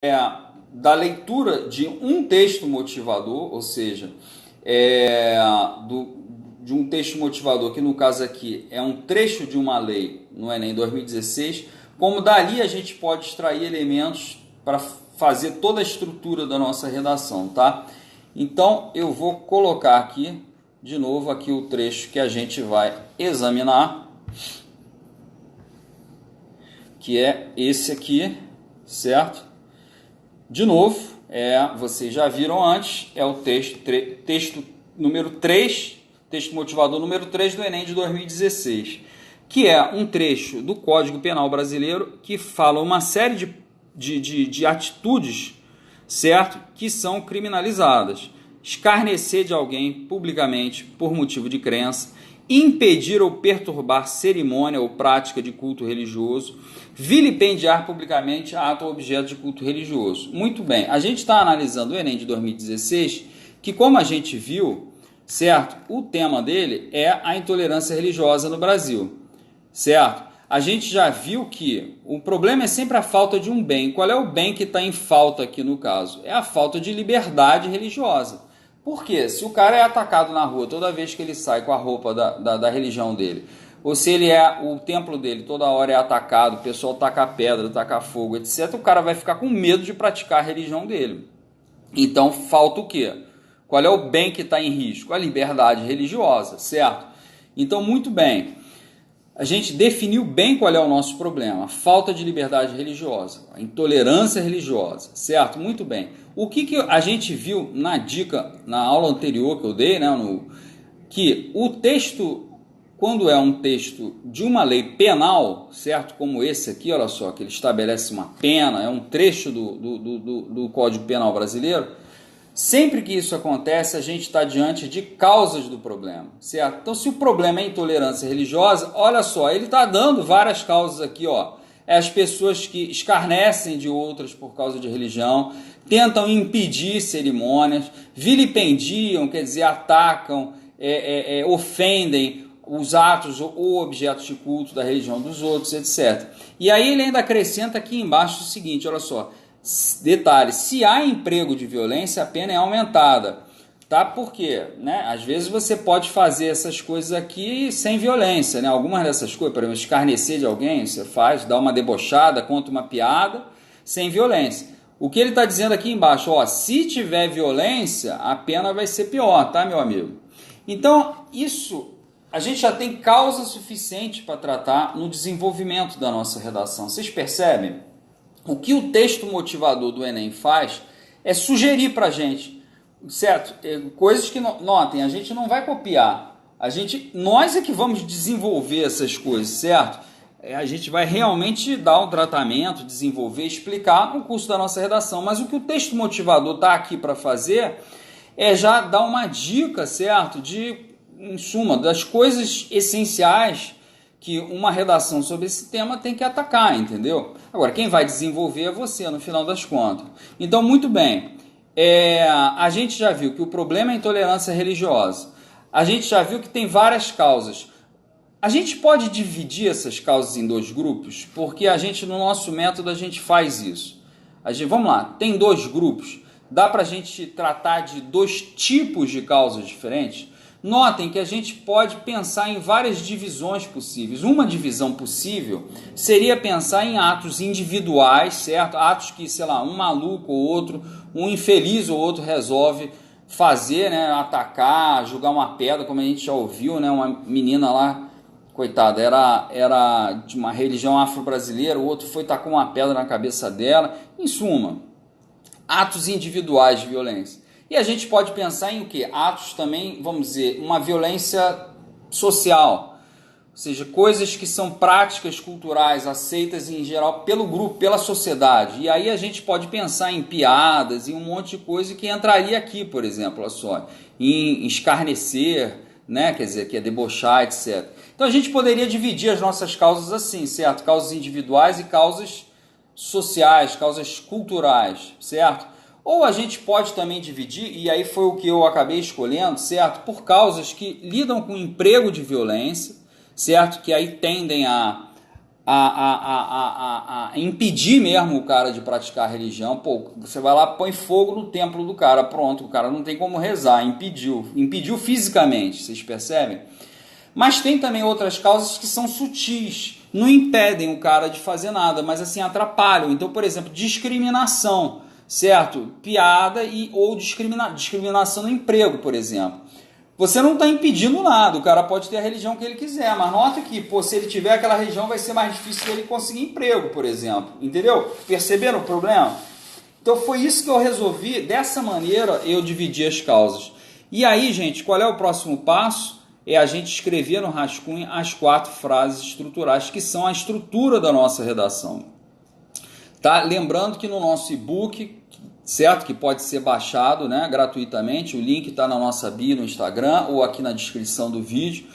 da leitura de um texto motivador, ou seja, de um texto motivador, que no caso aqui é um trecho de uma lei no Enem 2016, como dali a gente pode extrair elementos para fazer toda a estrutura da nossa redação, tá? Então eu vou colocar aqui, de novo, aqui o trecho que a gente vai examinar, que é esse aqui, certo? De novo, vocês já viram antes, é o texto número 3, texto motivador número 3 do Enem de 2016, que é um trecho do Código Penal Brasileiro que fala uma série de atitudes, certo? Que são criminalizadas. Escarnecer de alguém publicamente por motivo de crença, impedir ou perturbar cerimônia ou prática de culto religioso, vilipendiar publicamente ato ou objeto de culto religioso. Muito bem, a gente está analisando o Enem de 2016, que como a gente viu, certo? O tema dele é a intolerância religiosa no Brasil, certo? A gente já viu que o problema é sempre a falta de um bem. Qual é o bem que está em falta aqui no caso? É a falta de liberdade religiosa. Por quê? Se o cara é atacado na rua toda vez que ele sai com a roupa da religião dele, ou se o templo dele toda hora é atacado, o pessoal taca pedra, taca fogo, etc., o cara vai ficar com medo de praticar a religião dele. Então falta o quê? Qual é o bem que está em risco? A liberdade religiosa, certo? Então, muito bem. A gente definiu bem qual é o nosso problema, a falta de liberdade religiosa, a intolerância religiosa, certo? Muito bem. O que a gente viu na dica, na aula anterior que eu dei, né, que o texto, quando é um texto de uma lei penal, certo? Como esse aqui, olha só, que ele estabelece uma pena, é um trecho do Código Penal Brasileiro. Sempre que isso acontece, a gente está diante de causas do problema, certo? Então, se o problema é intolerância religiosa, olha só, ele está dando várias causas aqui, ó. É as pessoas que escarnecem de outras por causa de religião, tentam impedir cerimônias, vilipendiam, quer dizer, atacam, ofendem os atos ou objetos de culto da religião dos outros, etc. E aí ele ainda acrescenta aqui embaixo o seguinte, olha só. Detalhe, se há emprego de violência, a pena é aumentada, tá? Porque, né, às vezes você pode fazer essas coisas aqui sem violência, né? Algumas dessas coisas, por exemplo, escarnecer de alguém, você faz, dá uma debochada, conta uma piada, sem violência. O que ele está dizendo aqui embaixo, ó, se tiver violência, a pena vai ser pior, tá, meu amigo? Então, isso, a gente já tem causa suficiente para tratar no desenvolvimento da nossa redação. Vocês percebem? O que o texto motivador do Enem faz é sugerir para a gente, certo? Coisas que, notem, a gente não vai copiar. Nós é que vamos desenvolver essas coisas, certo? A gente vai realmente dar um tratamento, desenvolver, explicar no curso da nossa redação. Mas o que o texto motivador está aqui para fazer é já dar uma dica, certo? Em suma, das coisas essenciais que uma redação sobre esse tema tem que atacar, entendeu? Agora, quem vai desenvolver é você, no final das contas. Então, muito bem, a gente já viu que o problema é a intolerância religiosa. A gente já viu que tem várias causas. A gente pode dividir essas causas em dois grupos, porque no nosso método, a gente faz isso. Vamos lá, tem dois grupos. Dá para a gente tratar de dois tipos de causas diferentes? Notem que a gente pode pensar em várias divisões possíveis. Uma divisão possível seria pensar em atos individuais, certo? Atos que, sei lá, um maluco ou outro, um infeliz ou outro resolve fazer, né? Atacar, jogar uma pedra, como a gente já ouviu, né? Uma menina lá, coitada, era de uma religião afro-brasileira, o outro foi tacar uma pedra na cabeça dela. Em suma, atos individuais de violência. E a gente pode pensar em o quê? Atos também, vamos dizer, uma violência social, ou seja, coisas que são práticas culturais aceitas em geral pelo grupo, pela sociedade. E aí a gente pode pensar em piadas e um monte de coisa que entraria aqui, por exemplo, olha só, em escarnecer, né? Quer dizer, que é debochar, etc. Então a gente poderia dividir as nossas causas assim, certo? Causas individuais e causas sociais, causas culturais, certo? Ou a gente pode também dividir, e aí foi o que eu acabei escolhendo, certo? Por causas que lidam com emprego de violência, certo? Que aí tendem a a impedir mesmo o cara de praticar a religião. Pô, você vai lá, põe fogo no templo do cara, pronto, o cara não tem como rezar, impediu fisicamente, vocês percebem? Mas tem também outras causas que são sutis, não impedem o cara de fazer nada, mas assim atrapalham. Então, por exemplo, discriminação, certo? Piada ou discriminação no emprego, por exemplo. Você não está impedindo nada, o cara pode ter a religião que ele quiser, mas nota que, pô, se ele tiver aquela religião vai ser mais difícil dele conseguir emprego, por exemplo. Entendeu? Perceberam o problema? Então foi isso que eu resolvi, dessa maneira eu dividi as causas. E aí, gente, qual é o próximo passo? É a gente escrever no rascunho as 4 frases estruturais, que são a estrutura da nossa redação. Tá? Lembrando que no nosso e-book, certo? Que pode ser baixado, né, gratuitamente, o link está na nossa bio no Instagram ou aqui na descrição do vídeo.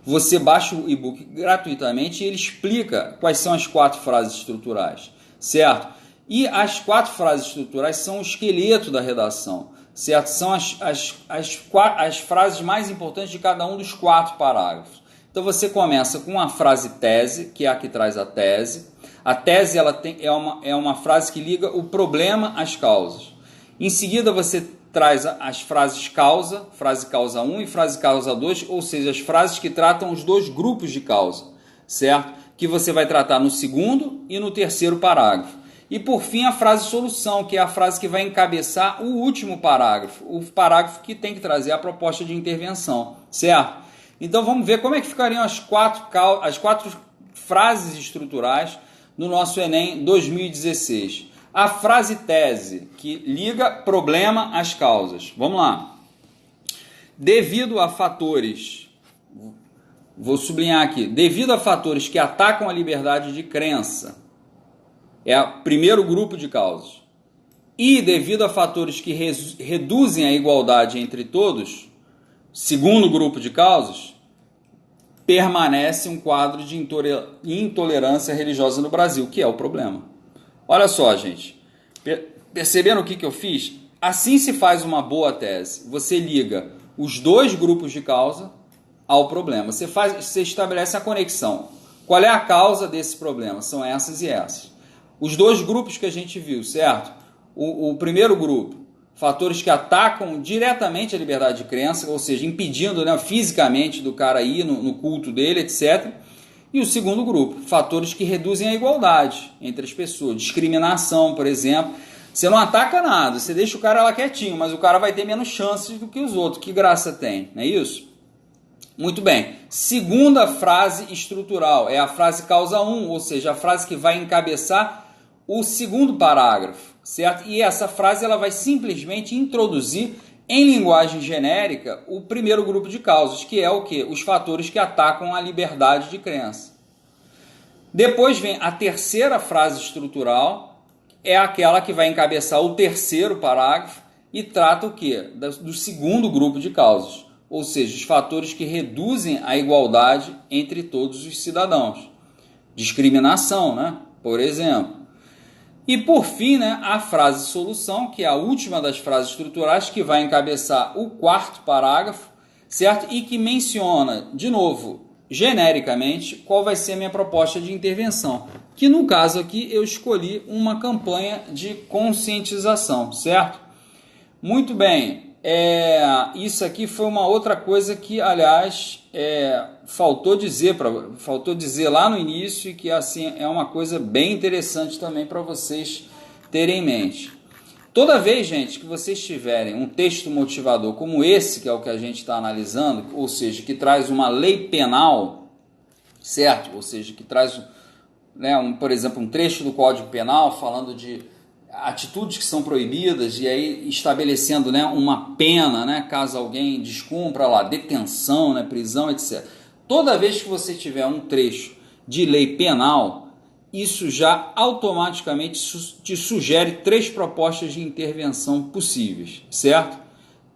Você baixa o e-book gratuitamente e ele explica quais são as 4 frases estruturais, certo? E as 4 frases estruturais são o esqueleto da redação, certo? São as frases mais importantes de cada um dos 4 parágrafos. Então você começa com a frase tese, que é a que traz a tese. A tese é uma frase que liga o problema às causas. Em seguida você traz as frases causa, frase causa 1 e frase causa 2, ou seja, as frases que tratam os 2 grupos de causa, certo? Que você vai tratar no segundo e no terceiro parágrafo. E por fim a frase solução, que é a frase que vai encabeçar o último parágrafo, o parágrafo que tem que trazer a proposta de intervenção, certo? Então vamos ver como é que ficariam as 4 frases estruturais no nosso Enem 2016. A frase tese, que liga problema às causas. Vamos lá. Devido a fatores, vou sublinhar aqui, devido a fatores que atacam a liberdade de crença, é o primeiro grupo de causas, e devido a fatores que reduzem a igualdade entre todos, segundo grupo de causas, permanece um quadro de intolerância religiosa no Brasil, que é o problema. Olha só, gente, perceberam o que eu fiz? Assim se faz uma boa tese. Você liga os 2 grupos de causa ao problema. Você estabelece a conexão. Qual é a causa desse problema? São essas e essas. Os 2 grupos que a gente viu, certo? O primeiro grupo, fatores que atacam diretamente a liberdade de crença, ou seja, impedindo, né, fisicamente do cara ir no culto dele, etc. E o segundo grupo, fatores que reduzem a igualdade entre as pessoas. Discriminação, por exemplo. Você não ataca nada, você deixa o cara lá quietinho, mas o cara vai ter menos chances do que os outros. Que graça tem, não é isso? Muito bem. Segunda frase estrutural é a frase causa 1, ou seja, a frase que vai encabeçar o segundo parágrafo, certo? E essa frase ela vai simplesmente introduzir em linguagem genérica o primeiro grupo de causas, que é o quê? Os fatores que atacam a liberdade de crença. Depois vem a terceira frase estrutural, é aquela que vai encabeçar o terceiro parágrafo e trata o quê? Do segundo grupo de causas, ou seja, os fatores que reduzem a igualdade entre todos os cidadãos. Discriminação, né? Por exemplo. E por fim, né, a frase solução, que é a última das frases estruturais, que vai encabeçar o 4º parágrafo, certo? E que menciona, de novo, genericamente, qual vai ser a minha proposta de intervenção. Que no caso aqui eu escolhi uma campanha de conscientização, certo? Muito bem. Isso aqui foi uma outra coisa que, aliás, faltou dizer lá no início, e que assim é uma coisa bem interessante também para vocês terem em mente. Toda vez, gente, que vocês tiverem um texto motivador como esse, que é o que a gente está analisando, ou seja, que traz uma lei penal, certo? Ou seja, que traz, né, por exemplo, um trecho do Código Penal falando de atitudes que são proibidas e aí estabelecendo, né, uma pena, né, caso alguém descumpra lá, detenção, né, prisão, etc. Toda vez que você tiver um trecho de lei penal, isso já automaticamente te sugere 3 propostas de intervenção possíveis, certo?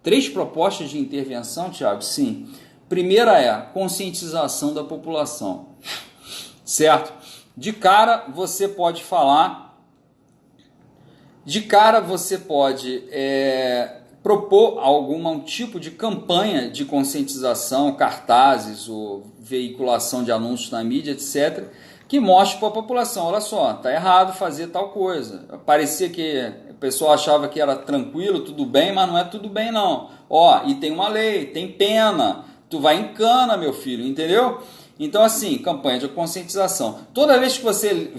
3 propostas de intervenção, Thiago? Sim. Primeira é a conscientização da população, certo? De cara você pode propor algum tipo de campanha de conscientização, cartazes ou veiculação de anúncios na mídia, etc., que mostre para a população, olha só, tá errado fazer tal coisa. Parecia que o pessoal achava que era tranquilo, tudo bem, mas não é tudo bem não. Ó, e tem uma lei, tem pena, tu vai em cana, meu filho, entendeu? Então assim, campanha de conscientização. Toda vez que você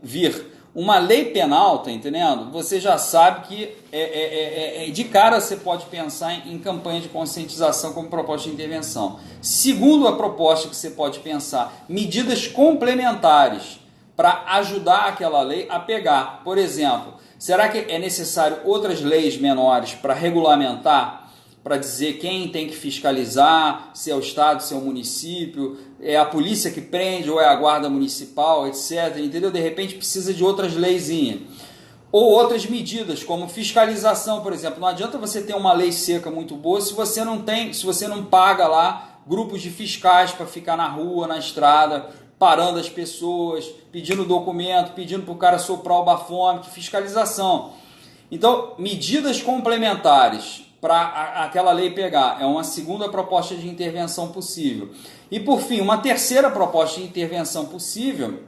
vir uma lei penal, tá entendendo? Você já sabe que de cara você pode pensar em campanha de conscientização como proposta de intervenção. Segundo a proposta que você pode pensar, medidas complementares para ajudar aquela lei a pegar. Por exemplo, será que é necessário outras leis menores para regulamentar, para dizer quem tem que fiscalizar, se é o Estado, se é o município, é a polícia que prende ou é a guarda municipal, etc. Entendeu? De repente precisa de outras leizinhas. Ou outras medidas, como fiscalização, por exemplo. Não adianta você ter uma lei seca muito boa se você não paga lá grupos de fiscais para ficar na rua, na estrada, parando as pessoas, pedindo documento, pedindo para o cara soprar o bafômetro, fiscalização. Então, medidas complementares para aquela lei pegar. É uma segunda proposta de intervenção possível. E, por fim, uma terceira proposta de intervenção possível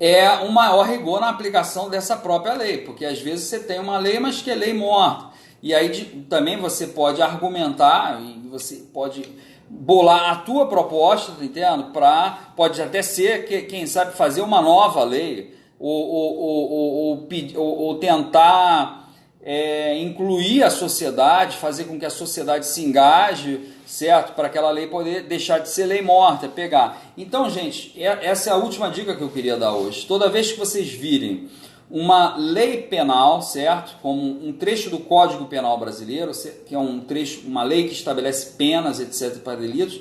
é um maior rigor na aplicação dessa própria lei, porque às vezes você tem uma lei, mas que é lei morta. E aí também você pode argumentar, e você pode bolar a tua proposta, tá entendendo? Pode até ser, quem sabe, fazer uma nova lei, ou tentar incluir a sociedade, fazer com que a sociedade se engaje, certo? Para aquela lei poder deixar de ser lei morta, pegar. Então, gente, essa é a última dica que eu queria dar hoje. Toda vez que vocês virem uma lei penal, certo? Como um trecho do Código Penal brasileiro, que é uma lei que estabelece penas, etc., para delitos.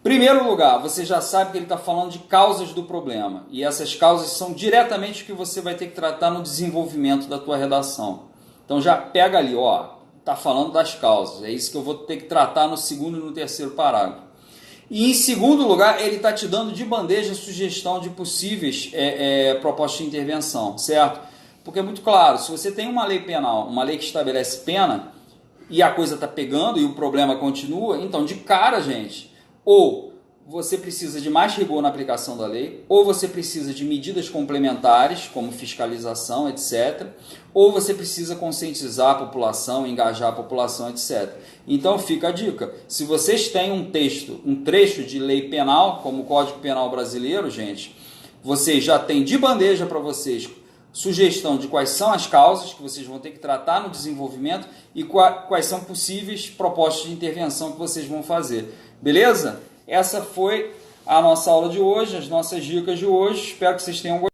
Primeiro lugar, você já sabe que ele está falando de causas do problema. E essas causas são diretamente o que você vai ter que tratar no desenvolvimento da tua redação. Então já pega ali, ó, tá falando das causas, é isso que eu vou ter que tratar no segundo e no terceiro parágrafo. E em segundo lugar, ele está te dando de bandeja a sugestão de possíveis propostas de intervenção, certo? Porque é muito claro, se você tem uma lei penal, uma lei que estabelece pena, e a coisa está pegando e o problema continua, então de cara, gente, ou você precisa de mais rigor na aplicação da lei, ou você precisa de medidas complementares, como fiscalização, etc., ou você precisa conscientizar a população, engajar a população, etc. Então fica a dica, se vocês têm um trecho de lei penal, como o Código Penal brasileiro, gente, vocês já têm de bandeja para vocês sugestão de quais são as causas que vocês vão ter que tratar no desenvolvimento e quais são possíveis propostas de intervenção que vocês vão fazer. Beleza? Essa foi a nossa aula de hoje, as nossas dicas de hoje. Espero que vocês tenham gostado.